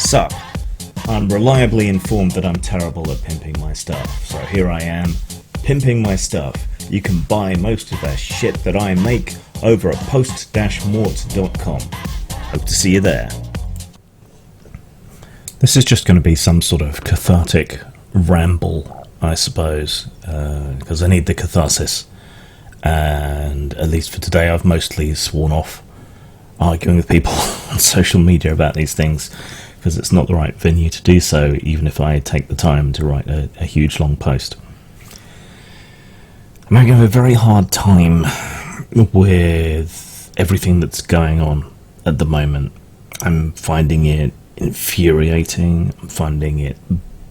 Sup? I'm reliably informed that I'm terrible at pimping my stuff, so here I am, pimping my stuff. You can buy most of the shit that I make over at post-mort.com. Hope to see you there. This is just going to be some sort of cathartic ramble, I suppose, because I need the catharsis. And at least for today, I've mostly sworn off arguing with people on social media about these things, because it's not the right venue to do so, even if I take the time to write a huge long post. I'm having a very hard time with everything that's going on at the moment. I'm finding it infuriating, I'm finding it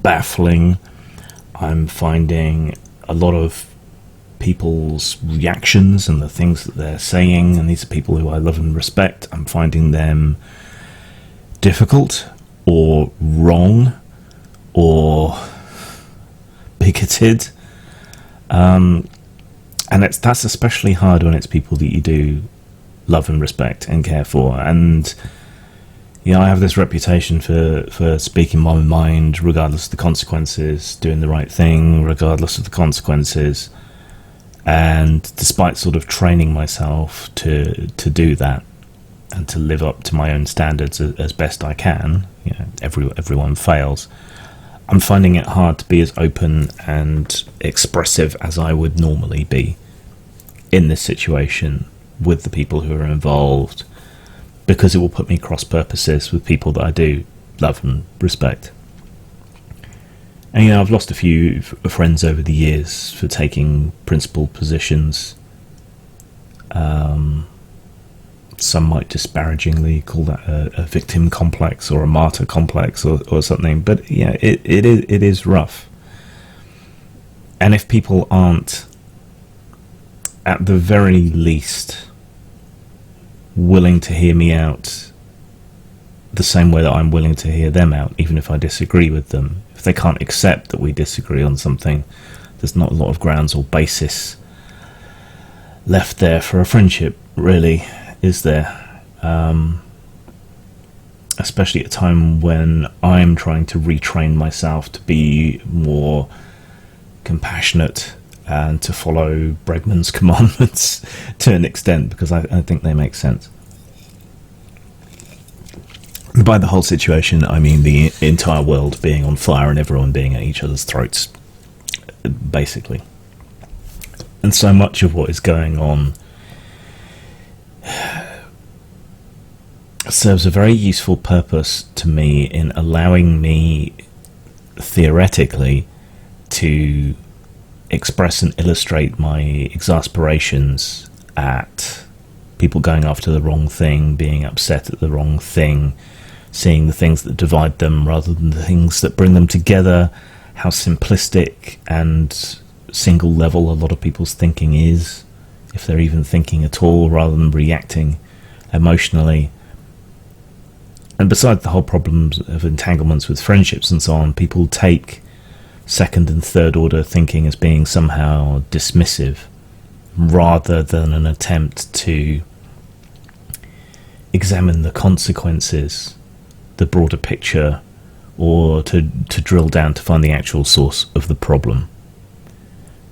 baffling, I'm finding a lot of people's reactions and the things that they're saying, and these are people who I love and respect, I'm finding them difficult or wrong or bigoted, and that's especially hard when it's people that you do love and respect and care for. And you know, I have this reputation for speaking my mind regardless of the consequences, doing the right thing regardless of the consequences. And despite sort of training myself to do that and to live up to my own standards as best I can, you know, everyone fails, I'm finding it hard to be as open and expressive as I would normally be in this situation with the people who are involved, because it will put me cross purposes with people that I do love and respect. And you know, I've lost a few friends over the years for taking principled positions. Some might disparagingly call that a victim complex or a martyr complex or something, but yeah, it is rough. And if people aren't, at the very least, willing to hear me out the same way that I'm willing to hear them out, even if I disagree with them, if they can't accept that we disagree on something, there's not a lot of grounds or basis left there for a friendship, really, is there? Especially at a time when I'm trying to retrain myself to be more compassionate and to follow Bregman's commandments to an extent, because I think they make sense. By the whole situation, I mean the entire world being on fire and everyone being at each other's throats, basically. And so much of what is going on serves a very useful purpose to me in allowing me, theoretically, to express and illustrate my exasperations at people going after the wrong thing, being upset at the wrong thing, seeing the things that divide them rather than the things that bring them together, how simplistic and single level a lot of people's thinking is, if they're even thinking at all, rather than reacting emotionally. And besides the whole problems of entanglements with friendships and so on, people take second and third order thinking as being somehow dismissive, rather than an attempt to examine the consequences, the broader picture, or to drill down to find the actual source of the problem.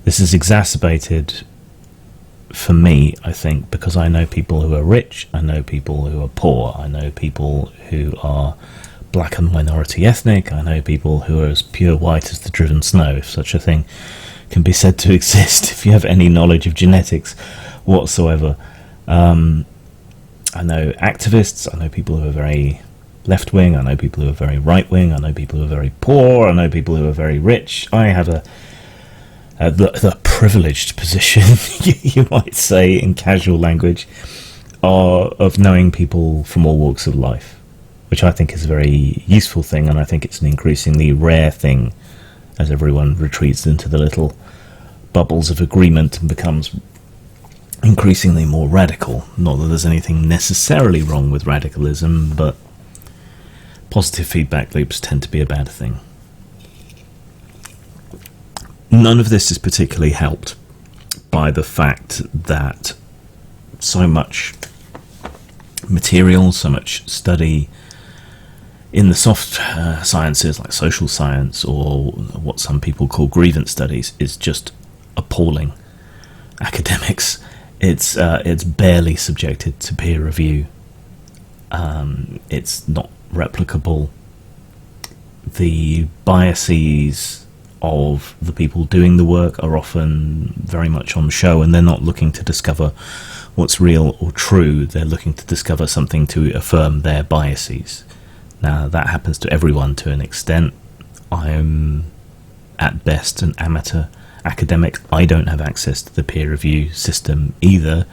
This is exacerbated for me, I think, because I know people who are rich, I know people who are poor, I know people who are black and minority ethnic, I know people who are as pure white as the driven snow, if such a thing can be said to exist, if you have any knowledge of genetics whatsoever. I know activists, I know people who are very left-wing, I know people who are very right-wing, I know people who are very poor, I know people who are very rich. I have the privileged position, you might say in casual language, of knowing people from all walks of life, which I think is a very useful thing, and I think it's an increasingly rare thing as everyone retreats into the little bubbles of agreement and becomes increasingly more radical. Not that there's anything necessarily wrong with radicalism, but positive feedback loops tend to be a bad thing. None of this is particularly helped by the fact that so much material, so much study in the soft sciences like social science, or what some people call grievance studies, is just appalling. Academics, it's barely subjected to peer review. It's not replicable. The biases of the people doing the work are often very much on show, and they're not looking to discover what's real or true. They're looking to discover something to affirm their biases. Now, that happens to everyone to an extent. I'm at best an amateur academic. I don't have access to the peer review system either,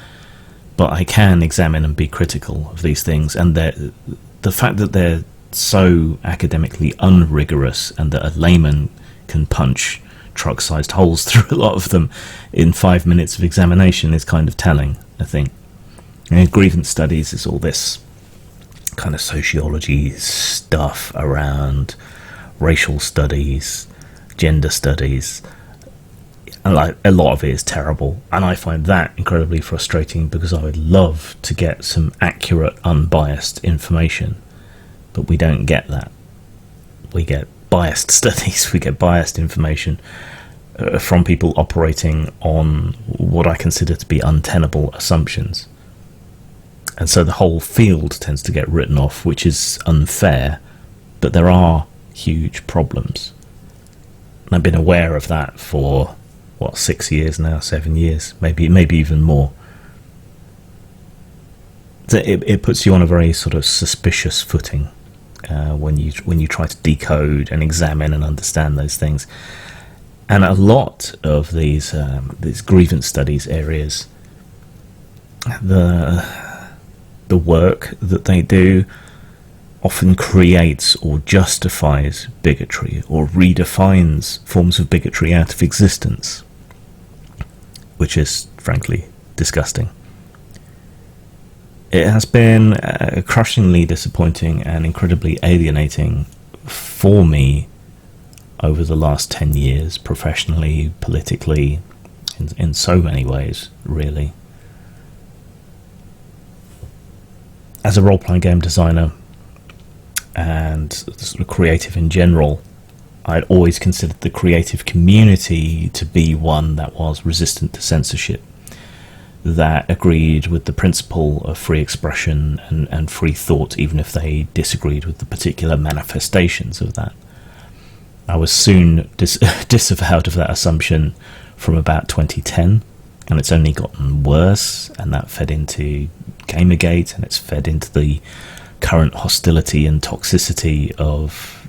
but I can examine and be critical of these things, and the fact that they're so academically unrigorous and that a layman can punch truck-sized holes through a lot of them in 5 minutes of examination is kind of telling, I think. Grievance studies is all this kind of sociology stuff around racial studies, gender studies, and like a lot of it is terrible, and I find that incredibly frustrating, because I would love to get some accurate, unbiased information, but we don't get that. We get biased studies, we get biased information from people operating on what I consider to be untenable assumptions. And so the whole field tends to get written off, which is unfair, but there are huge problems. And I've been aware of that for, 6 years now, 7 years, maybe even more. So it puts you on a very sort of suspicious footing when you try to decode and examine and understand those things. And a lot of these grievance studies areas, the work that they do often creates or justifies bigotry, or redefines forms of bigotry out of existence, which is frankly disgusting. It has been crushingly disappointing and incredibly alienating for me over the last 10 years, professionally, politically, in so many ways, really. As a role-playing game designer and sort of creative in general, I'd always considered the creative community to be one that was resistant to censorship, that agreed with the principle of free expression and free thought, even if they disagreed with the particular manifestations of that. I was soon disavowed of that assumption from about 2010, and it's only gotten worse, and that fed into Gamergate, and it's fed into the current hostility and toxicity of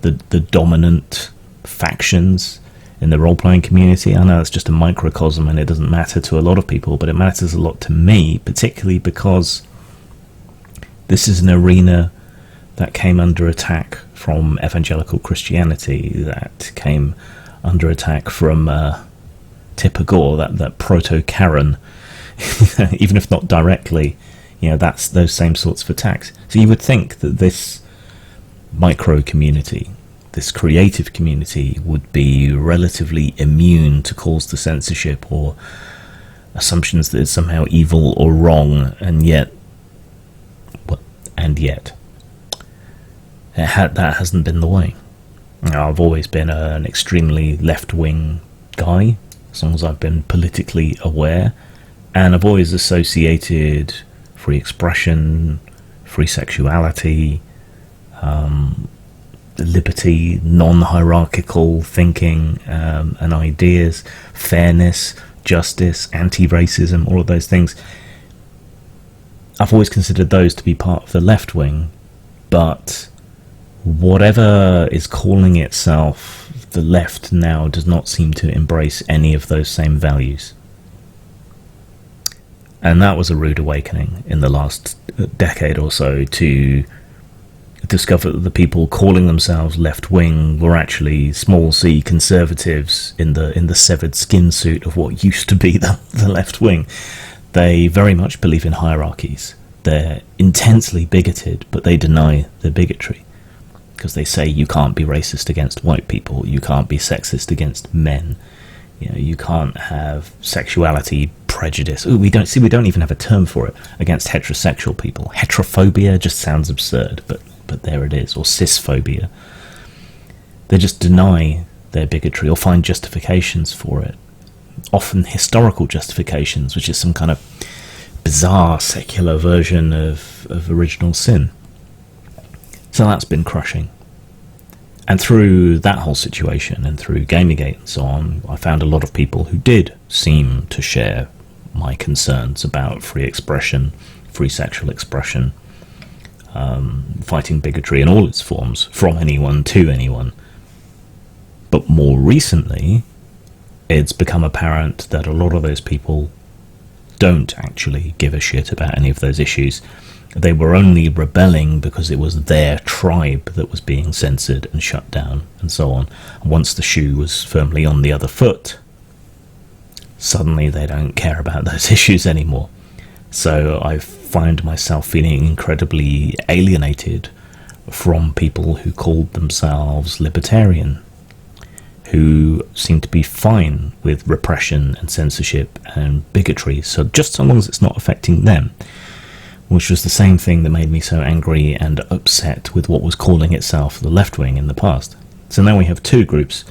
the dominant factions in the role-playing community. I know it's just a microcosm and it doesn't matter to a lot of people, but it matters a lot to me, particularly because this is an arena that came under attack from evangelical Christianity, that came under attack from Tipper Gore, that proto-Karen, even if not directly. That's those same sorts of attacks. So you would think that this micro community, this creative community, would be relatively immune to calls to censorship or assumptions that it's somehow evil or wrong, and yet that hasn't been the way. I've always been an extremely left-wing guy, as long as I've been politically aware, and I've always associated free expression, free sexuality, liberty, non-hierarchical thinking and ideas, fairness, justice, anti-racism, all of those things. I've always considered those to be part of the left wing, but whatever is calling itself the left now does not seem to embrace any of those same values. And that was a rude awakening in the last decade or so, to discover that the people calling themselves left-wing were actually small c conservatives in the severed skin suit of what used to be the left wing. They very much believe in hierarchies. They're intensely bigoted, but they deny their bigotry, because they say you can't be racist against white people, you can't be sexist against men, You know, you can't have sexuality prejudice. Ooh, we don't even have a term for it against heterosexual people. Heterophobia just sounds absurd, but there it is. Or cisphobia. They just deny their bigotry or find justifications for it. Often historical justifications, which is some kind of bizarre secular version of original sin. So that's been crushing. And through that whole situation and through Gamergate and so on, I found a lot of people who did seem to share my concerns about free expression, free sexual expression, fighting bigotry in all its forms, from anyone to anyone. But more recently, it's become apparent that a lot of those people don't actually give a shit about any of those issues. They were only rebelling because it was their tribe that was being censored and shut down and so on. And once the shoe was firmly on the other foot, suddenly they don't care about those issues anymore. So I find myself feeling incredibly alienated from people who called themselves libertarian, who seem to be fine with repression and censorship and bigotry, so just so long as it's not affecting them, which was the same thing that made me so angry and upset with what was calling itself the left wing in the past. So now we have two groups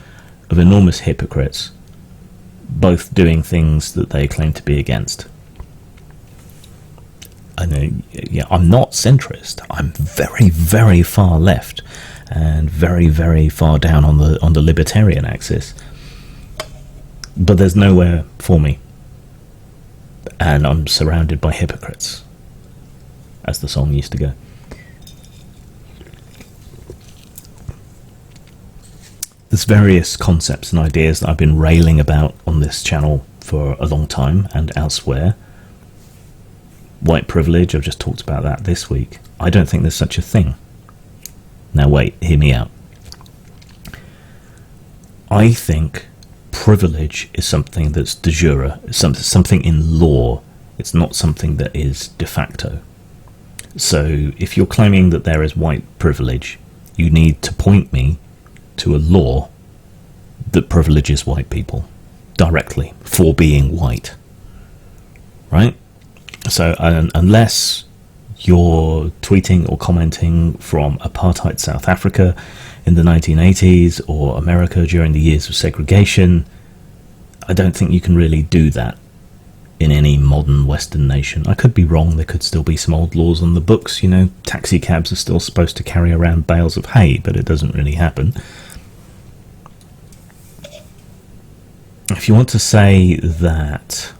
of enormous hypocrites, both doing things that they claim to be against. I know, yeah, I'm not centrist. I'm very, very far left and very, very far down on the libertarian axis. But there's nowhere for me. And I'm surrounded by hypocrites, as the song used to go. There's various concepts and ideas that I've been railing about on this channel for a long time and elsewhere. White privilege, I've just talked about that this week. I don't think there's such a thing. Now wait, hear me out. I think privilege is something that's de jure, something in law. It's not something that is de facto. So if you're claiming that there is white privilege, you need to point me to a law that privileges white people directly for being white. Right? So unless you're tweeting or commenting from apartheid South Africa in the 1980s or America during the years of segregation, I don't think you can really do that in any modern Western nation. I could be wrong, there could still be some old laws on the books, you know, taxi cabs are still supposed to carry around bales of hay, but it doesn't really happen. If you want to say that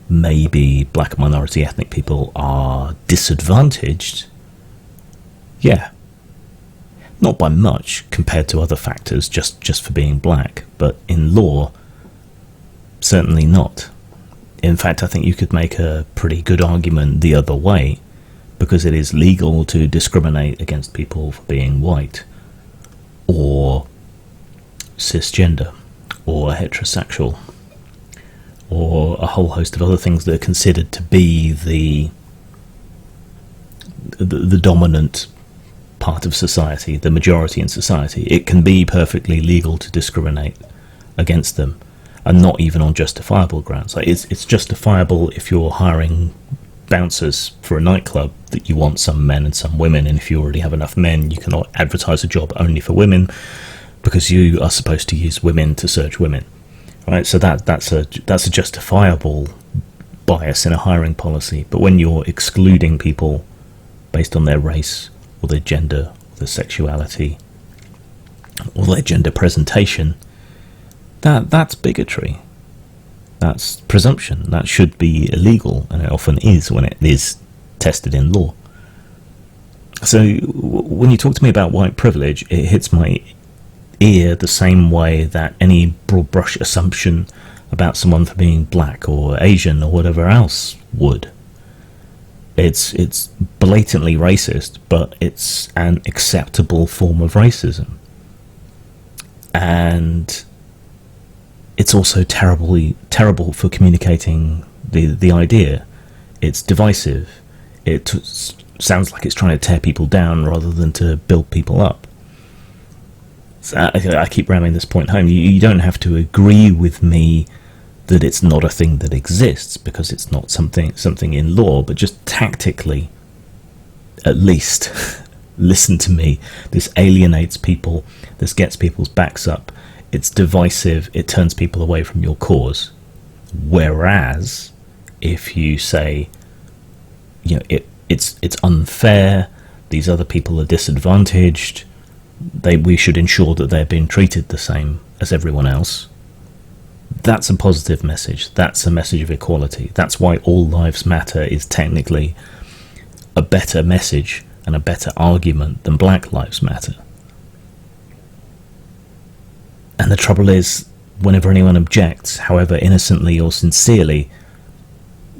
maybe black minority ethnic people are disadvantaged, yeah, not by much compared to other factors, just for being black, but in law, certainly not. In fact, I think you could make a pretty good argument the other way, because it is legal to discriminate against people for being white, or cisgender, or heterosexual, or a whole host of other things that are considered to be the dominant part of society, the majority in society. It can be perfectly legal to discriminate against them, and not even on justifiable grounds. Like it's justifiable if you're hiring bouncers for a nightclub that you want some men and some women, and if you already have enough men, you cannot advertise a job only for women because you are supposed to use women to search women. Right, so that's a justifiable bias in a hiring policy. But when you're excluding people based on their race or their gender, or their sexuality, or their gender presentation, that's bigotry. That's presumption. That should be illegal, and it often is when it is tested in law. So when you talk to me about white privilege, it hits my ear the same way that any broad brush assumption about someone for being black or Asian or whatever else would. It's blatantly racist, but it's an acceptable form of racism. And it's also terrible for communicating the idea. It's divisive. It sounds like it's trying to tear people down rather than to build people up. So I keep ramming this point home. You don't have to agree with me that it's not a thing that exists, because it's not something in law, but just tactically, at least, listen to me. This alienates people. This gets people's backs up. It's divisive. It turns people away from your cause. Whereas, if you say, it's unfair, these other people are disadvantaged, we should ensure that they're being treated the same as everyone else, that's a positive message. That's a message of equality. That's why All Lives Matter is technically a better message and a better argument than Black Lives Matter. And the trouble is, whenever anyone objects, however innocently or sincerely,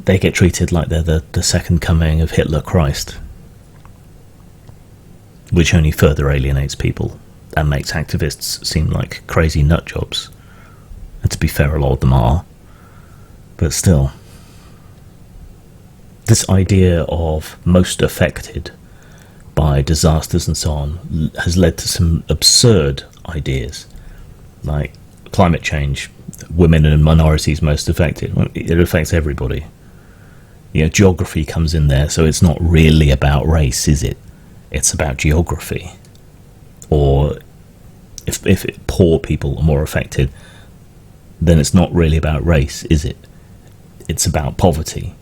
they get treated like they're the second coming of Hitler Christ, which only further alienates people and makes activists seem like crazy nutjobs. And to be fair, a lot of them are. But still, this idea of most affected by disasters and so on has led to some absurd ideas, like climate change, women and minorities most affected. Well, it affects everybody. Geography comes in there, so it's not really about race, is it? It's about geography. Or if poor people are more affected, then it's not really about race, is it? It's about poverty.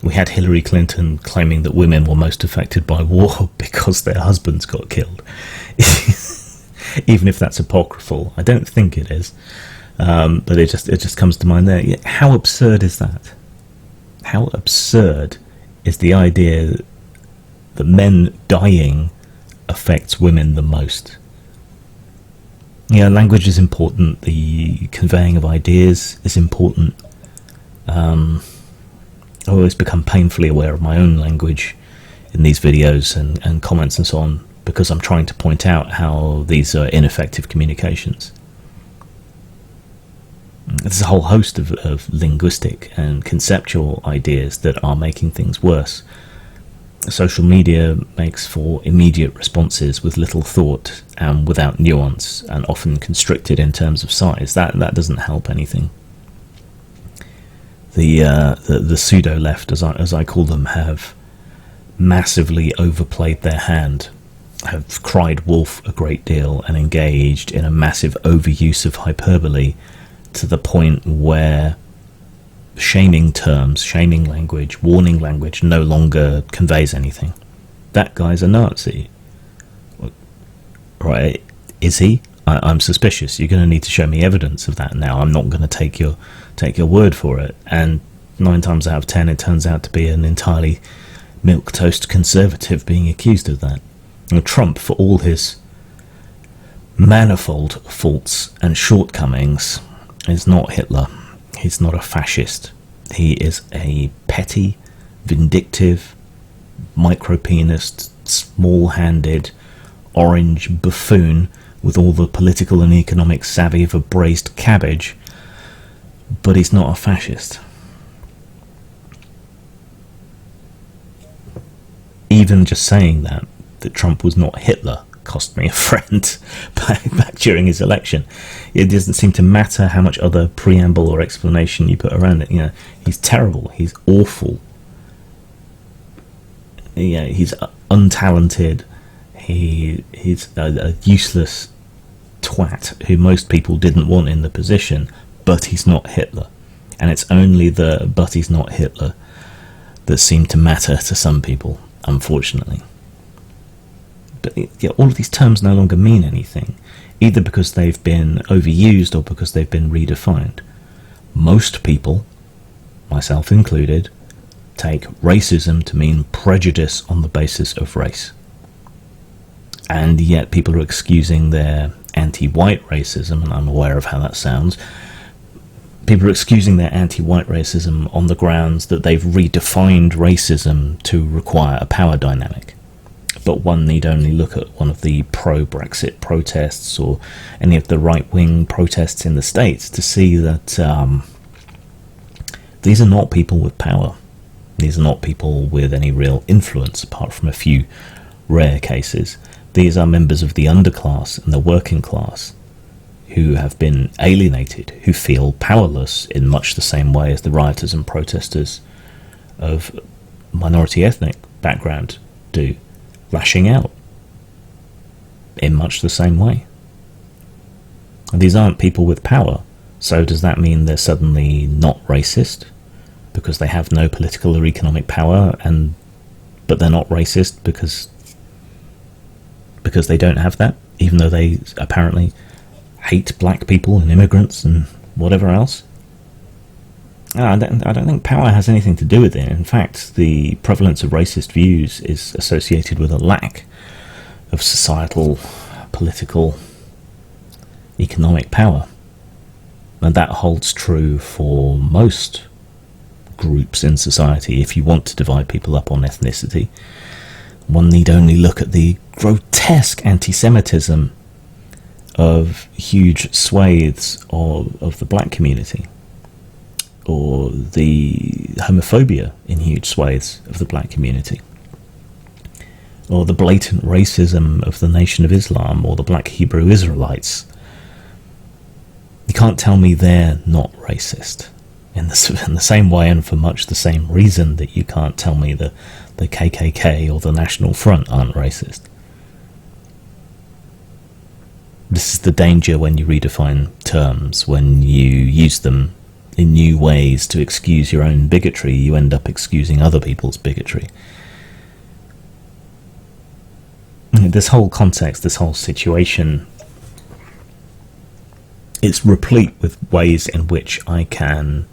We had Hillary Clinton claiming that women were most affected by war because their husbands got killed. Even if that's apocryphal, I don't think it is. But it just comes to mind there. How absurd is that? How absurd is the idea that men dying affects women the most? Language is important. The conveying of ideas is important. I always become painfully aware of my own language in these videos and comments and so on, because I'm trying to point out how these are ineffective communications. There's a whole host of linguistic and conceptual ideas that are making things worse. Social media makes for immediate responses with little thought and without nuance, and often constricted in terms of size. That doesn't help anything. The pseudo-left, as I call them, have massively overplayed their hand, have cried wolf a great deal, and engaged in a massive overuse of hyperbole, to the point where shaming terms, shaming language, warning language no longer conveys anything. That guy's a Nazi. Right, is he? I'm suspicious. You're going to need to show me evidence of that now. I'm not going to take your word for it. And 9 times out of 10 it turns out to be an entirely milquetoast conservative being accused of that. And Trump, for all his manifold faults and shortcomings, is not Hitler. He's not a fascist. He is a petty, vindictive, micro-penised, small-handed, orange buffoon with all the political and economic savvy of a braised cabbage, but he's not a fascist. Even just saying that Trump was not Hitler cost me a friend back during his election. It doesn't seem to matter how much other preamble or explanation you put around it. He's terrible. He's awful. He's untalented. He's a useless twat who most people didn't want in the position, but he's not Hitler. And it's only the "but he's not Hitler" that seemed to matter to some people, unfortunately. But all of these terms no longer mean anything, either because they've been overused or because they've been redefined. Most people, myself included, take racism to mean prejudice on the basis of race. And yet people are excusing their anti-white racism, and I'm aware of how that sounds. People are excusing their anti-white racism on the grounds that they've redefined racism to require a power dynamic. But one need only look at one of the pro-Brexit protests or any of the right-wing protests in the States to see that these are not people with power. These are not people with any real influence, apart from a few rare cases. These are members of the underclass and the working class who have been alienated, who feel powerless in much the same way as the rioters and protesters of minority ethnic background do, lashing out in much the same way. And these aren't people with power, so does that mean they're suddenly not racist because they have no political or economic power, but they're not racist because they don't have that, even though they apparently hate black people and immigrants and whatever else? I don't think power has anything to do with it. In fact, the prevalence of racist views is associated with a lack of societal, political, economic power. And that holds true for most groups in society. If you want to divide people up on ethnicity, one need only look at the grotesque anti-Semitism of huge swathes of the black community, or the homophobia in huge swathes of the black community, or the blatant racism of the Nation of Islam or the black Hebrew Israelites. You can't tell me they're not racist in the same way and for much the same reason that you can't tell me the KKK or the National Front aren't racist. This is the danger when you redefine terms. When you use them in new ways to excuse your own bigotry, you end up excusing other people's bigotry. This whole context, this whole situation, it's replete with ways in which I can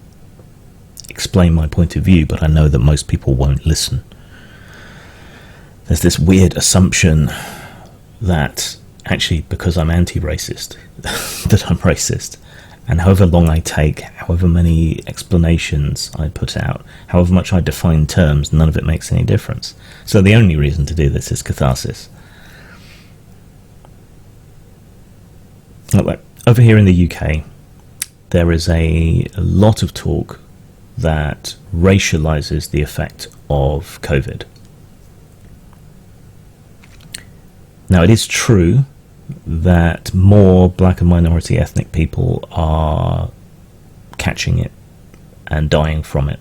explain my point of view, but I know that most people won't listen. There's this weird assumption that actually, because I'm anti-racist, that I'm racist. And however long I take, however many explanations I put out, however much I define terms, none of it makes any difference. So the only reason to do this is catharsis. Over here in the UK, there is a lot of talk that racializes the effect of COVID. Now, it is true that more black and minority ethnic people are catching it and dying from it.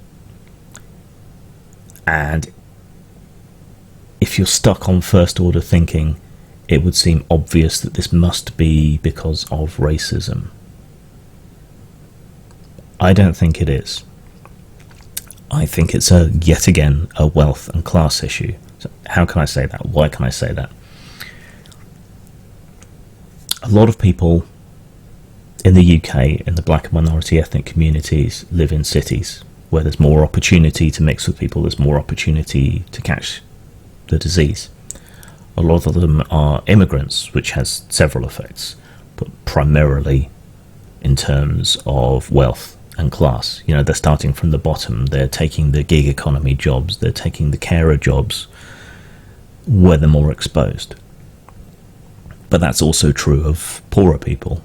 And if you're stuck on first order thinking, it would seem obvious that this must be because of racism. I don't think it is. I think it's yet again a wealth and class issue. So how can I say that? Why can I say that? A lot of people in the UK, in the black and minority ethnic communities, live in cities where there's more opportunity to mix with people, there's more opportunity to catch the disease. A lot of them are immigrants, which has several effects, but primarily in terms of wealth and class. You know, they're starting from the bottom, they're taking the gig economy jobs, they're taking the carer jobs where they're more exposed. But that's also true of poorer people,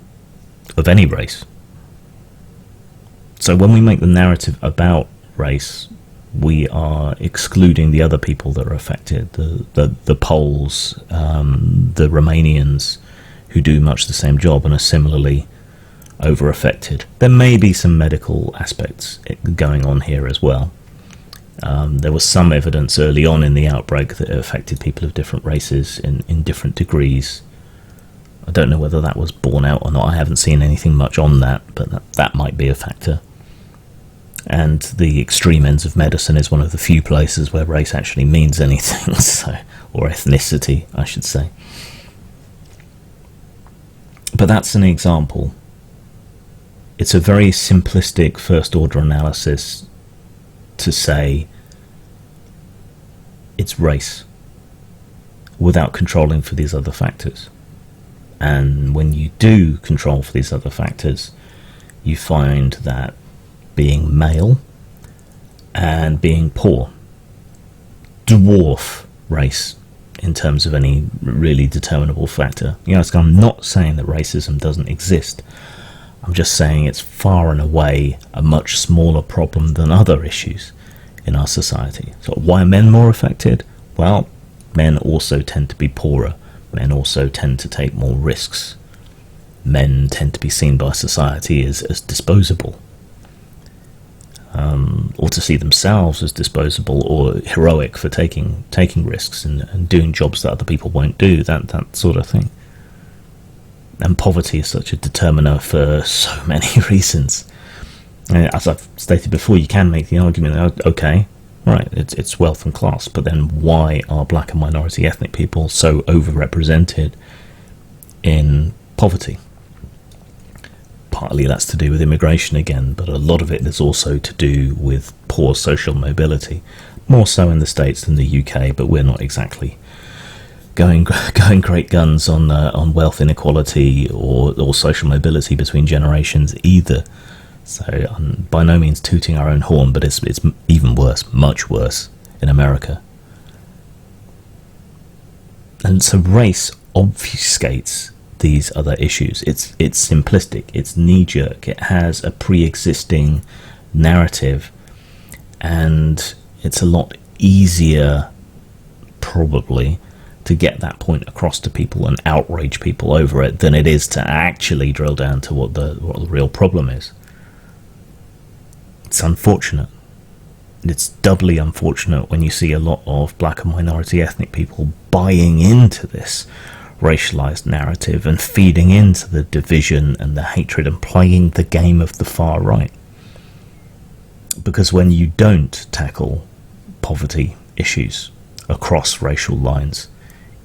of any race. So when we make the narrative about race, we are excluding the other people that are affected, the Poles, the Romanians, who do much the same job and are similarly over-affected. There may be some medical aspects going on here as well. There was some evidence early on in the outbreak that it affected people of different races in different degrees. I don't know whether that was borne out or not. I haven't seen anything much on that, but that might be a factor. And the extreme ends of medicine is one of the few places where race actually means anything, or ethnicity, I should say. But that's an example. It's a very simplistic first-order analysis to say it's race without controlling for these other factors. And when you do control for these other factors, you find that being male and being poor dwarf race in terms of any really determinable factor. You know, I'm not saying that racism doesn't exist. I'm just saying it's far and away a much smaller problem than other issues in our society. So why are men more affected? Well, men also tend to be poorer. Men also tend to take more risks. Men tend to be seen by society as disposable, or to see themselves as disposable or heroic for taking risks and doing jobs that other people won't do, that sort of thing. And poverty is such a determiner for so many reasons. As I've stated before, you can make the argument that, okay, right, it's wealth and class, but then why are black and minority ethnic people so overrepresented in poverty? Partly that's to do with immigration again, but a lot of it is also to do with poor social mobility, more so in the States than the UK, but we're not exactly going great guns on wealth inequality or social mobility between generations either. So I'm by no means tooting our own horn, but it's even worse, much worse, in America. And so race obfuscates these other issues. It's simplistic, it's knee-jerk, it has a pre-existing narrative, and it's a lot easier, probably, to get that point across to people and outrage people over it than it is to actually drill down to what the real problem is. It's unfortunate. It's doubly unfortunate when you see a lot of black and minority ethnic people buying into this racialized narrative and feeding into the division and the hatred and playing the game of the far right. Because when you don't tackle poverty issues across racial lines,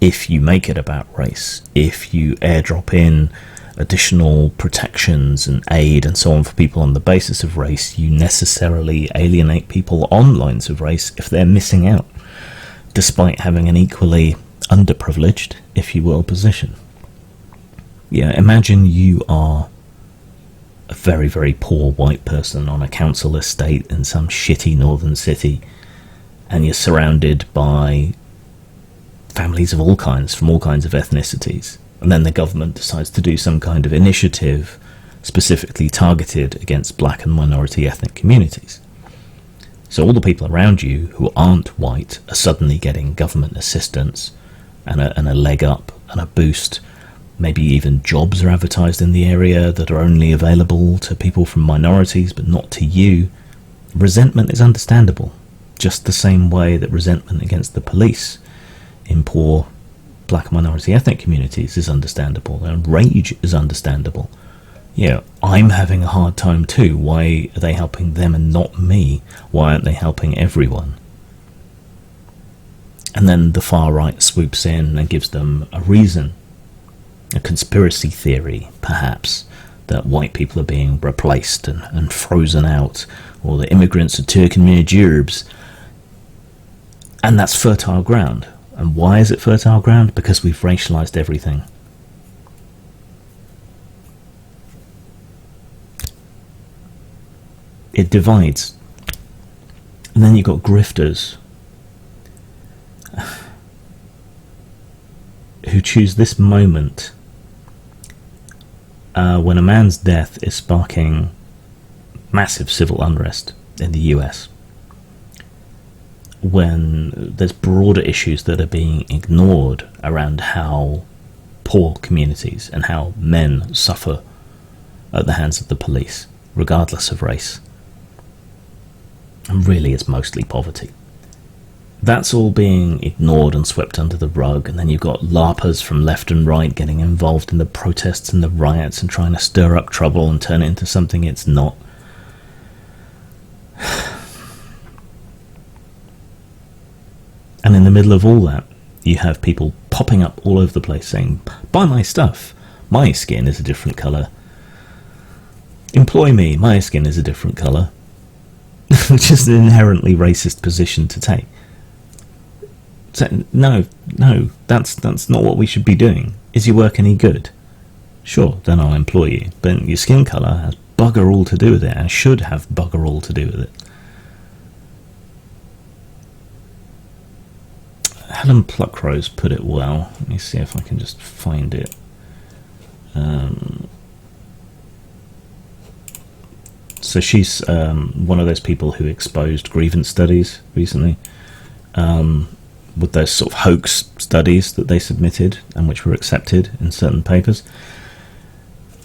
if you make it about race, if you airdrop in additional protections and aid and so on for people on the basis of race, you necessarily alienate people on lines of race if they're missing out, despite having an equally underprivileged, if you will, position. Yeah, imagine you are a very, very poor white person on a council estate in some shitty northern city, and you're surrounded by families of all kinds, from all kinds of ethnicities, and then the government decides to do some kind of initiative specifically targeted against black and minority ethnic communities. So all the people around you who aren't white are suddenly getting government assistance and a leg up and a boost. Maybe even jobs are advertised in the area that are only available to people from minorities but not to you. Resentment is understandable, just the same way that resentment against the police in poor black minority ethnic communities is understandable, and rage is understandable. Yeah, I'm having a hard time too. Why are they helping them and not me? Why aren't they helping everyone? And then the far right swoops in and gives them a reason, a conspiracy theory, perhaps, that white people are being replaced and frozen out, or the immigrants are taking their jobs. And that's fertile ground. And why is it fertile ground? Because we've racialized everything. It divides. And then you've got grifters who choose this moment when a man's death is sparking massive civil unrest in the US, when there's broader issues that are being ignored around how poor communities and how men suffer at the hands of the police, regardless of race. And really it's mostly poverty. That's all being ignored and swept under the rug, and then you've got LARPers from left and right getting involved in the protests and the riots and trying to stir up trouble and turn it into something it's not. And in the middle of all that, you have people popping up all over the place saying, buy my stuff, my skin is a different colour. Employ me, my skin is a different colour. Which is an inherently racist position to take. So, no, that's not what we should be doing. Is your work any good? Sure, then I'll employ you. But your skin colour has bugger all to do with it, and should have bugger all to do with it. Helen Pluckrose put it well. Let me see if I can just find it. So she's one of those people who exposed grievance studies recently. with those sort of hoax studies that they submitted and which were accepted in certain papers.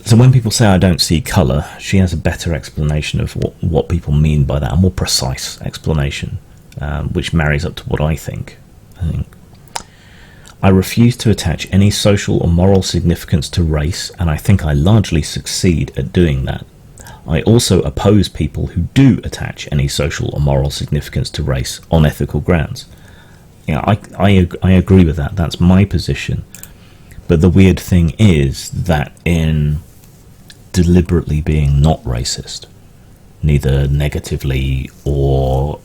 So when people say I don't see colour, she has a better explanation of what people mean by that, a more precise explanation, which marries up to what I think. I refuse to attach any social or moral significance to race, and I think I largely succeed at doing that. I also oppose people who do attach any social or moral significance to race on ethical grounds. I agree with that. That's my position. But the weird thing is that in deliberately being not racist, neither negatively or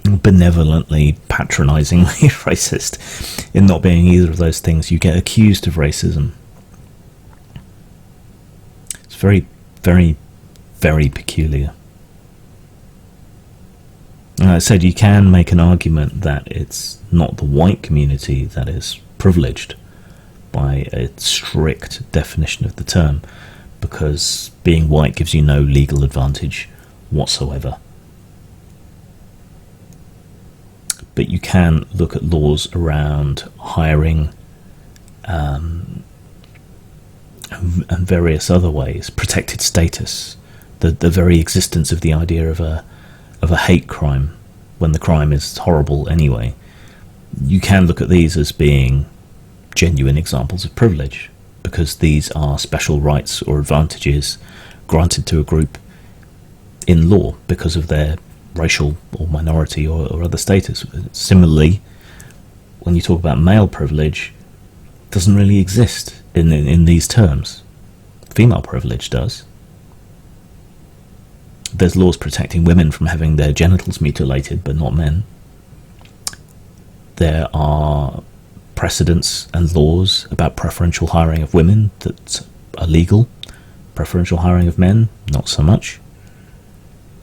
benevolently, patronizingly racist, in not being either of those things, you get accused of racism. It's very, very, very peculiar. And I said you can make an argument that it's not the white community that is privileged by a strict definition of the term, because being white gives you no legal advantage whatsoever. But you can look at laws around hiring and various other ways, protected status, the very existence of the idea of a hate crime when the crime is horrible anyway. You can look at these as being genuine examples of privilege, because these are special rights or advantages granted to a group in law because of their racial or minority or other status. Similarly, when you talk about male privilege, it doesn't really exist in these terms. Female privilege does. There's laws protecting women from having their genitals mutilated, but not men. There are precedents and laws about preferential hiring of women that are legal. Preferential hiring of men, not so much.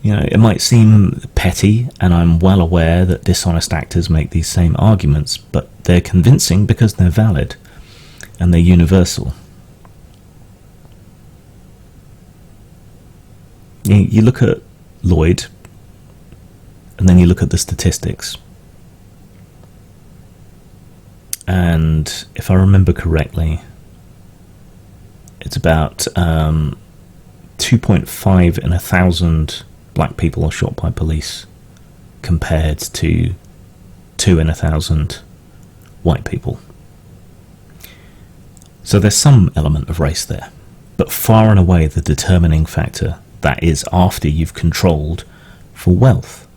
You know, it might seem petty, and I'm well aware that dishonest actors make these same arguments, but they're convincing because they're valid, and they're universal. You look at Lloyd, and then you look at the statistics. And if I remember correctly, it's about 2.5 in 1,000 black people are shot by police, compared to 2 in 1,000 white people. So there's some element of race there, but far and away the determining factor, that is after you've controlled for wealth.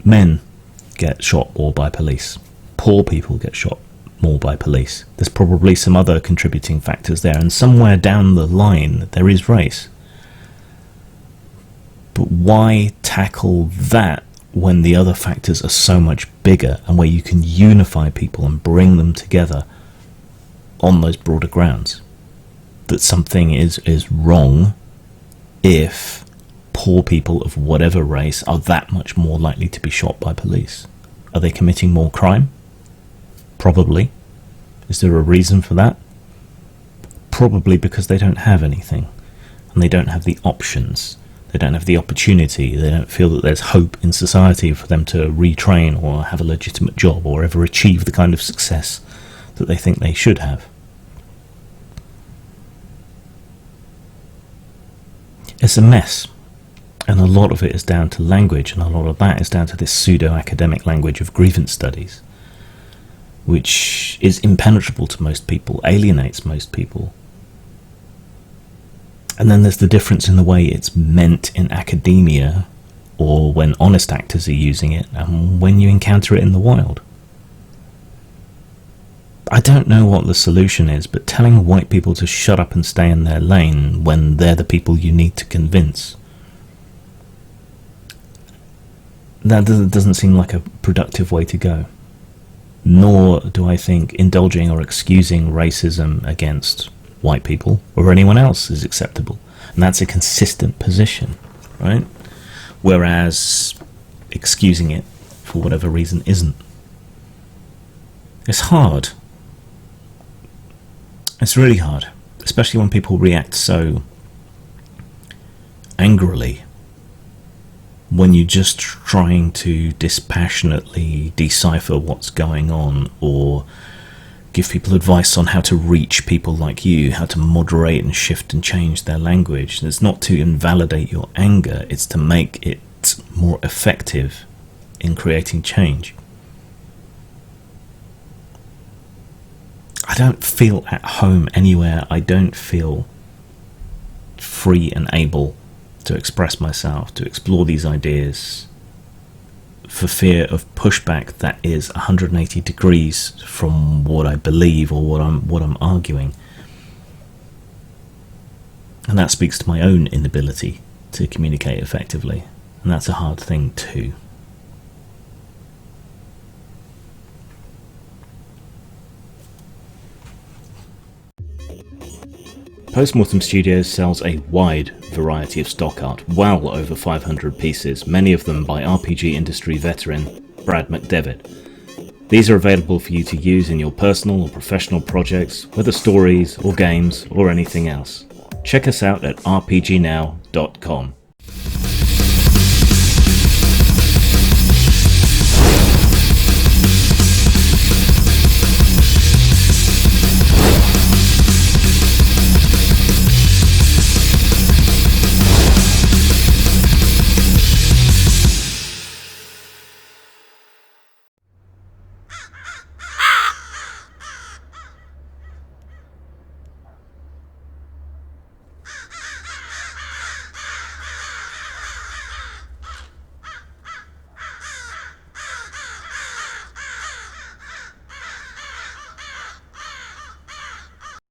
Men get shot more by police. Poor people get shot more by police. There's probably some other contributing factors there, and somewhere down the line there is race. But why tackle that when the other factors are so much bigger, and where you can unify people and bring them together on those broader grounds? That something is wrong if poor people of whatever race are that much more likely to be shot by police. Are they committing more crime? Probably. Is there a reason for that? Probably because they don't have anything, and they don't have the options. They don't have the opportunity. They don't feel that there's hope in society for them to retrain or have a legitimate job or ever achieve the kind of success that they think they should have. It's a mess, and a lot of it is down to language, and a lot of that is down to this pseudo-academic language of grievance studies, which is impenetrable to most people, alienates most people. And then there's the difference in the way it's meant in academia, or when honest actors are using it, and when you encounter it in the wild. I don't know what the solution is, but telling white people to shut up and stay in their lane when they're the people you need to convince, that doesn't seem like a productive way to go. Nor do I think indulging or excusing racism against white people or anyone else is acceptable. And that's a consistent position, right? Whereas excusing it for whatever reason isn't. It's hard. It's really hard, especially when people react so angrily when you're just trying to dispassionately decipher what's going on, or give people advice on how to reach people like you, how to moderate and shift and change their language. It's not to invalidate your anger, it's to make it more effective in creating change. I don't feel at home anywhere. I don't feel free and able to express myself, to explore these ideas, for fear of pushback that is 180 degrees from what I believe or what I'm arguing. And that speaks to my own inability to communicate effectively, and that's a hard thing too. Postmortem Studios sells a wide variety of stock art, well over 500 pieces, many of them by RPG industry veteran Brad McDevitt. These are available for you to use in your personal or professional projects, whether stories or games or anything else. Check us out at rpgnow.com.